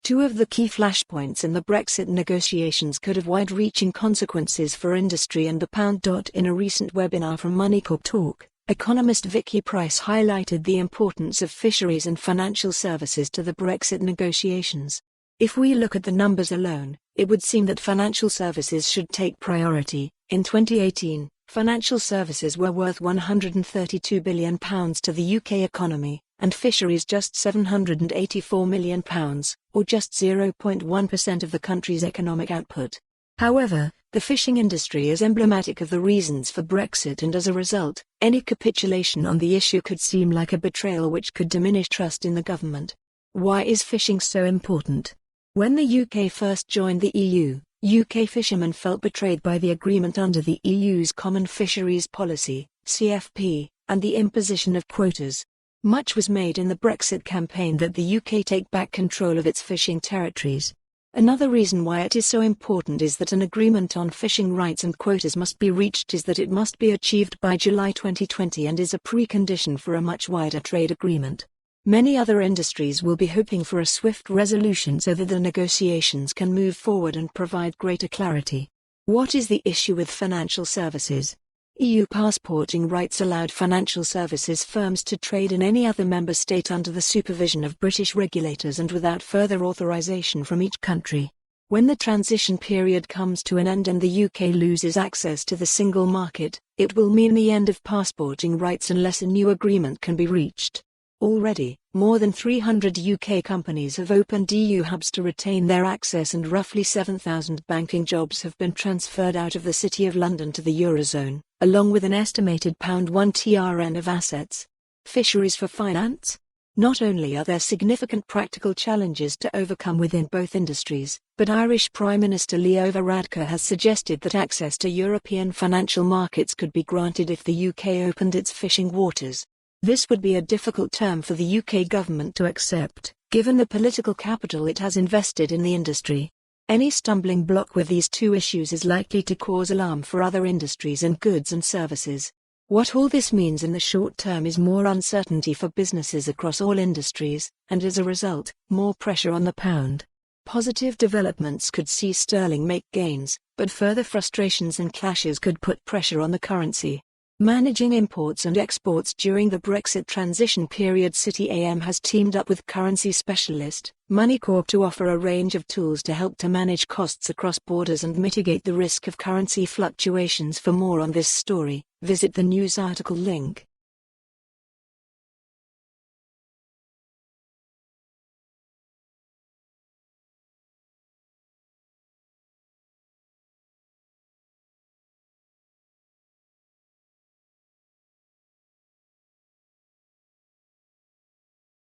Two of the key flashpoints in the Brexit negotiations could have wide-reaching consequences for industry and the pound. In a recent webinar from Moneycorp Talk, economist Vicky Pryce highlighted the importance of fisheries and financial services to the Brexit negotiations. If we look at the numbers alone, it would seem that financial services should take priority. In 2018, financial services were worth £132 billion to the UK economy, and fisheries just £784 million, or just 0.1% of the country's economic output. However, the fishing industry is emblematic of the reasons for Brexit, and as a result, any capitulation on the issue could seem like a betrayal which could diminish trust in the government. Why is fishing so important? When the UK first joined the EU, UK fishermen felt betrayed by the agreement under the EU's Common Fisheries Policy, CFP, and the imposition of quotas. Much was made in the Brexit campaign that the UK take back control of its fishing territories. Another reason why it is so important is that an agreement on fishing rights and quotas must be reached is that it must be achieved by July 2020 and is a precondition for a much wider trade agreement. Many other industries will be hoping for a swift resolution so that the negotiations can move forward and provide greater clarity. What is the issue with financial services? EU passporting rights allowed financial services firms to trade in any other member state under the supervision of British regulators and without further authorisation from each country. When the transition period comes to an end and the UK loses access to the single market, it will mean the end of passporting rights unless a new agreement can be reached. Already, more than 300 UK companies have opened EU hubs to retain their access, and roughly 7,000 banking jobs have been transferred out of the City of London to the Eurozone, along with an estimated £1 trillion of assets. Fisheries for finance? Not only are there significant practical challenges to overcome within both industries, but Irish Prime Minister Leo Varadkar has suggested that access to European financial markets could be granted if the UK opened its fishing waters. This would be a difficult term for the UK government to accept, given the political capital it has invested in the industry. Any stumbling block with these two issues is likely to cause alarm for other industries and goods and services. What all this means in the short term is more uncertainty for businesses across all industries, and as a result, more pressure on the pound. Positive developments could see sterling make gains, but further frustrations and clashes could put pressure on the currency. Managing imports and exports during the Brexit transition period, City AM has teamed up with currency specialist, Moneycorp, to offer a range of tools to help to manage costs across borders and mitigate the risk of currency fluctuations. For more on this story, visit the news article link.